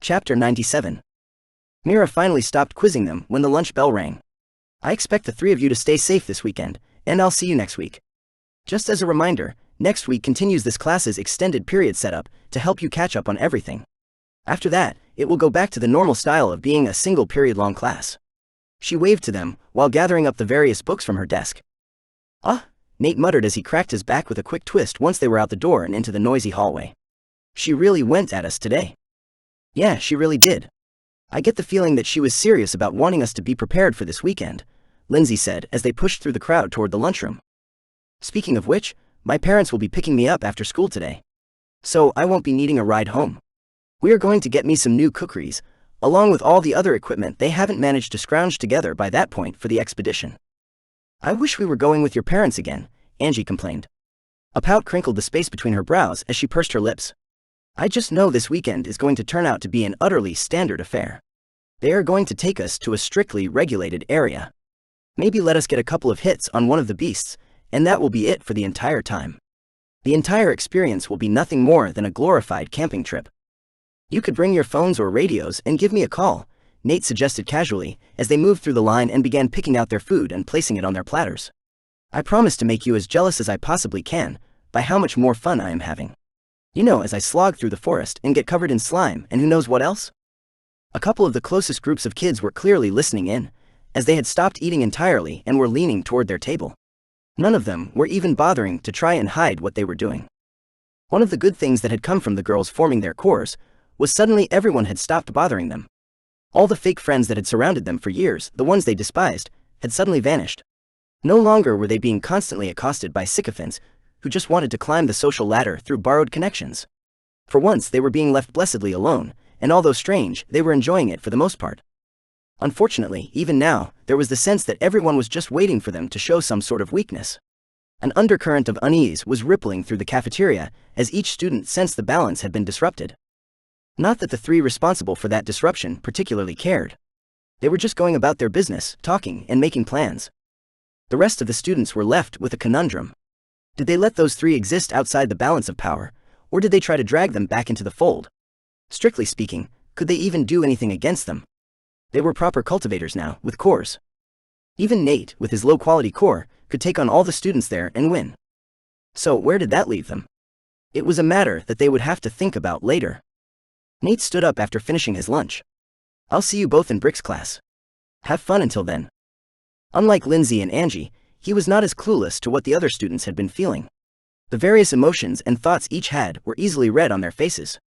Chapter 97. Mira finally stopped quizzing them when the lunch bell rang. I expect the three of you to stay safe this weekend, and I'll see you next week. Just as a reminder, next week continues this class's extended period setup to help you catch up on everything. After that, it will go back to the normal style of being a single period-long class. She waved to them while gathering up the various books from her desk. Nate muttered as he cracked his back with a quick twist once they were out the door and into the noisy hallway. She really went at us today. Yeah, she really did. I get the feeling that she was serious about wanting us to be prepared for this weekend, Lindsay said as they pushed through the crowd toward the lunchroom. Speaking of which, my parents will be picking me up after school today. So I won't be needing a ride home. We are going to get me some new cookeries, along with all the other equipment they haven't managed to scrounge together by that point for the expedition. I wish we were going with your parents again, Angie complained. A pout crinkled the space between her brows as she pursed her lips. I just know this weekend is going to turn out to be an utterly standard affair. They are going to take us to a strictly regulated area. Maybe let us get a couple of hits on one of the beasts, and that will be it for the entire time. The entire experience will be nothing more than a glorified camping trip. You could bring your phones or radios and give me a call, Nate suggested casually as they moved through the line and began picking out their food and placing it on their platters. I promise to make you as jealous as I possibly can by how much more fun I am having. You know, as I slog through the forest and get covered in slime and who knows what else? A couple of the closest groups of kids were clearly listening in, as they had stopped eating entirely and were leaning toward their table. None of them were even bothering to try and hide what they were doing. One of the good things that had come from the girls forming their cores was suddenly everyone had stopped bothering them. All the fake friends that had surrounded them for years, the ones they despised, had suddenly vanished. No longer were they being constantly accosted by sycophants who just wanted to climb the social ladder through borrowed connections. For once they were being left blessedly alone, and although strange, they were enjoying it for the most part. Unfortunately, even now, there was the sense that everyone was just waiting for them to show some sort of weakness. An undercurrent of unease was rippling through the cafeteria as each student sensed the balance had been disrupted. Not that the three responsible for that disruption particularly cared. They were just going about their business, talking and making plans. The rest of the students were left with a conundrum. Did they let those three exist outside the balance of power, or did they try to drag them back into the fold? Strictly speaking, could they even do anything against them? They were proper cultivators now, with cores. Even Nate, with his low-quality core, could take on all the students there and win. So where did that leave them? It was a matter that they would have to think about later. Nate stood up after finishing his lunch. I'll see you both in Brick's class. Have fun until then. Unlike Lindsay and Angie, he was not as clueless to what the other students had been feeling. The various emotions and thoughts each had were easily read on their faces.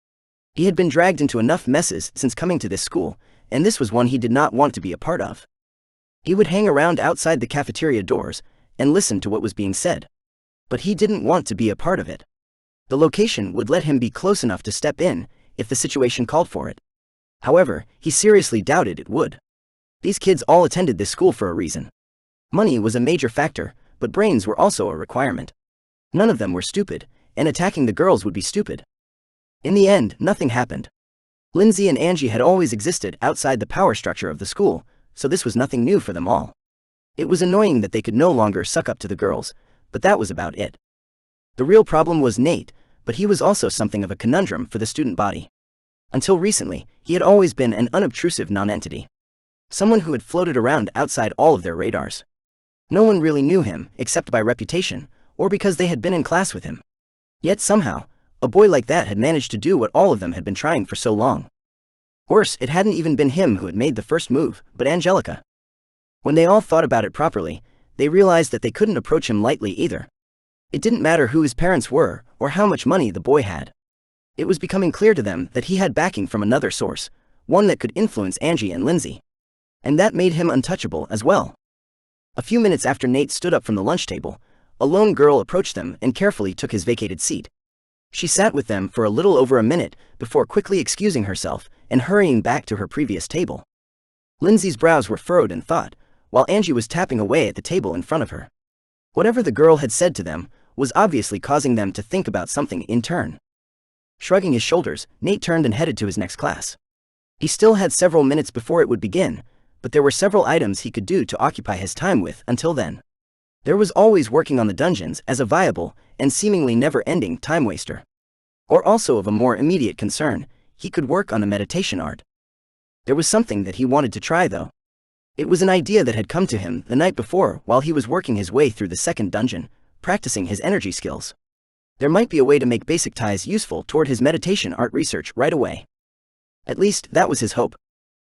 He had been dragged into enough messes since coming to this school, and this was one he did not want to be a part of. He would hang around outside the cafeteria doors and listen to what was being said. But he didn't want to be a part of it. The location would let him be close enough to step in if the situation called for it. However, he seriously doubted it would. These kids all attended this school for a reason. Money was a major factor, but brains were also a requirement. None of them were stupid, and attacking the girls would be stupid. In the end, nothing happened. Lindsay and Angie had always existed outside the power structure of the school, so this was nothing new for them all. It was annoying that they could no longer suck up to the girls, but that was about it. The real problem was Nate, but he was also something of a conundrum for the student body. Until recently, he had always been an unobtrusive nonentity. Someone who had floated around outside all of their radars. No one really knew him, except by reputation, or because they had been in class with him. Yet somehow, a boy like that had managed to do what all of them had been trying for so long. Worse, it hadn't even been him who had made the first move, but Angelica. When they all thought about it properly, they realized that they couldn't approach him lightly either. It didn't matter who his parents were, or how much money the boy had. It was becoming clear to them that he had backing from another source, one that could influence Angie and Lindsay. And that made him untouchable as well. A few minutes after Nate stood up from the lunch table, a lone girl approached them and carefully took his vacated seat. She sat with them for a little over a minute before quickly excusing herself and hurrying back to her previous table. Lindsay's brows were furrowed in thought, while Angie was tapping away at the table in front of her. Whatever the girl had said to them was obviously causing them to think about something in turn. Shrugging his shoulders, Nate turned and headed to his next class. He still had several minutes before it would begin, but there were several items he could do to occupy his time with until then. There was always working on the dungeons as a viable and seemingly never-ending time waster. Or also of a more immediate concern, he could work on the meditation art. There was something that he wanted to try though. It was an idea that had come to him the night before while he was working his way through the second dungeon, practicing his energy skills. There might be a way to make basic ties useful toward his meditation art research right away. At least, that was his hope.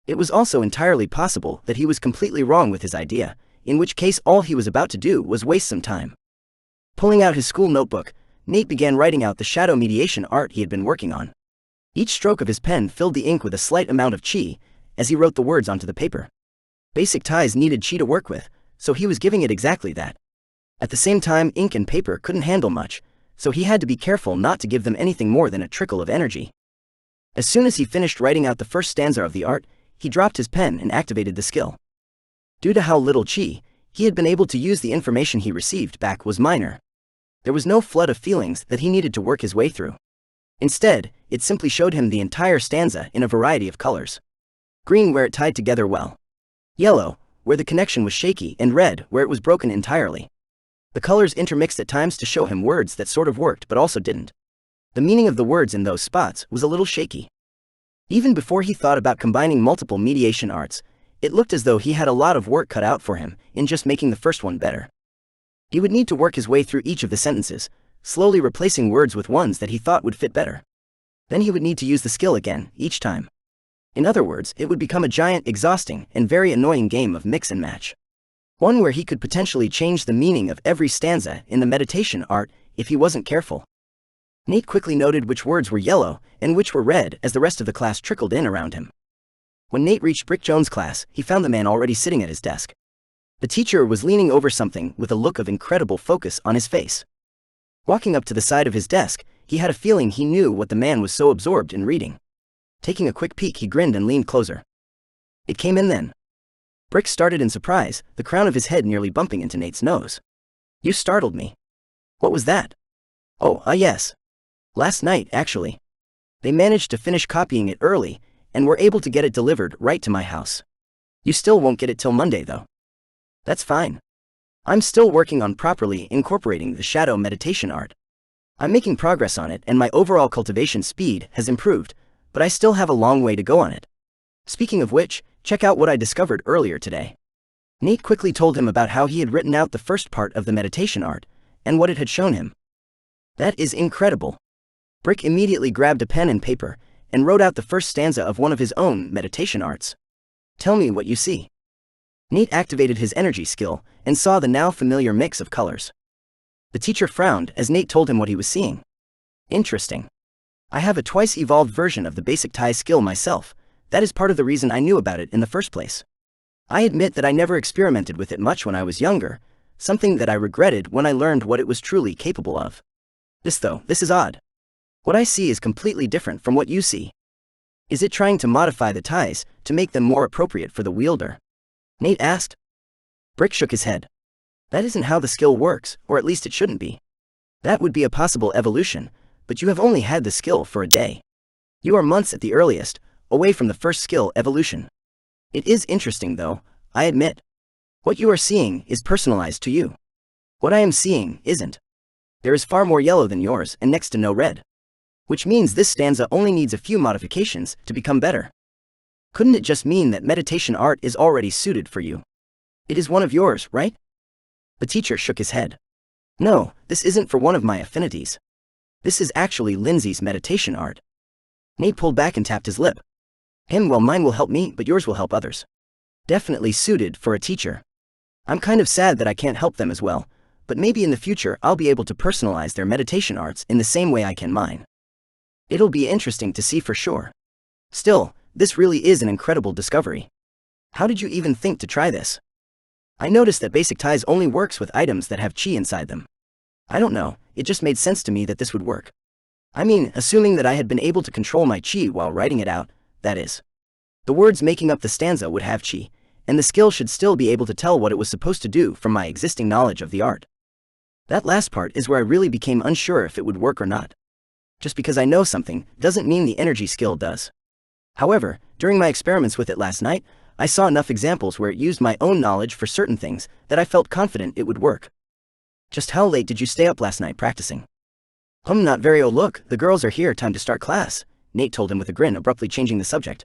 It was also entirely possible that he was completely wrong with his idea, in which case all he was about to do was waste some time. Pulling out his school notebook, Nate began writing out the shadow mediation art he had been working on. Each stroke of his pen filled the ink with a slight amount of chi as he wrote the words onto the paper. Basic ties needed chi to work with, so he was giving it exactly that. At the same time, ink and paper couldn't handle much, so he had to be careful not to give them anything more than a trickle of energy. As soon as he finished writing out the first stanza of the art, he dropped his pen and activated the skill. Due to how little chi he had been able to use, the information he received back was minor. There was no flood of feelings that he needed to work his way through. Instead, it simply showed him the entire stanza in a variety of colors. Green where it tied together well. Yellow, where the connection was shaky, and red where it was broken entirely. The colors intermixed at times to show him words that sort of worked but also didn't. The meaning of the words in those spots was a little shaky. Even before he thought about combining multiple mediation arts, it looked as though he had a lot of work cut out for him in just making the first one better. He would need to work his way through each of the sentences, slowly replacing words with ones that he thought would fit better. Then he would need to use the skill again, each time. In other words, it would become a giant, exhausting, and very annoying game of mix and match. One where he could potentially change the meaning of every stanza in the meditation art if he wasn't careful. Nate quickly noted which words were yellow and which were red as the rest of the class trickled in around him. When Nate reached Brick Jones' class, he found the man already sitting at his desk. The teacher was leaning over something with a look of incredible focus on his face. Walking up to the side of his desk, he had a feeling he knew what the man was so absorbed in reading. Taking a quick peek, he grinned and leaned closer. It came in then. Brick started in surprise, the crown of his head nearly bumping into Nate's nose. You startled me. What was that? Oh, yes. Last night, actually. They managed to finish copying it early, and were able to get it delivered right to my house. You still won't get it till Monday though. That's fine. I'm still working on properly incorporating the shadow meditation art. I'm making progress on it and my overall cultivation speed has improved, but I still have a long way to go on it. Speaking of which, check out what I discovered earlier today. Nate quickly told him about how he had written out the first part of the meditation art, and what it had shown him. That is incredible. Brick immediately grabbed a pen and paper, and wrote out the first stanza of one of his own meditation arts. Tell me what you see. Nate activated his energy skill, and saw the now familiar mix of colors. The teacher frowned as Nate told him what he was seeing. Interesting. I have a twice-evolved version of the basic tie skill myself. That is part of the reason I knew about it in the first place. I admit that I never experimented with it much when I was younger, something that I regretted when I learned what it was truly capable of. This is odd. What I see is completely different from what you see. Is it trying to modify the ties to make them more appropriate for the wielder? Nate asked. Brick shook his head. That isn't how the skill works, or at least it shouldn't be. That would be a possible evolution, but you have only had the skill for a day. You are months at the earliest, away from the first skill evolution. It is interesting though, I admit. What you are seeing is personalized to you. What I am seeing isn't. There is far more yellow than yours and next to no red. Which means this stanza only needs a few modifications to become better. Couldn't it just mean that meditation art is already suited for you? It is one of yours, right? The teacher shook his head. No, this isn't for one of my affinities. This is actually Lindsay's meditation art. Nate pulled back and tapped his lip. Well, mine will help me, but yours will help others. Definitely suited for a teacher. I'm kind of sad that I can't help them as well, but maybe in the future I'll be able to personalize their meditation arts in the same way I can mine. It'll be interesting to see for sure. Still, this really is an incredible discovery. How did you even think to try this? I noticed that basic ties only works with items that have chi inside them. I don't know, it just made sense to me that this would work. I mean, assuming that I had been able to control my chi while writing it out, that is. The words making up the stanza would have chi, and the skill should still be able to tell what it was supposed to do from my existing knowledge of the art. That last part is where I really became unsure if it would work or not. Just because I know something doesn't mean the energy skill does. However, during my experiments with it last night, I saw enough examples where it used my own knowledge for certain things that I felt confident it would work. Just how late did you stay up last night practicing? Not very. Oh look, the girls are here, time to start class. Nate told him with a grin, abruptly changing the subject.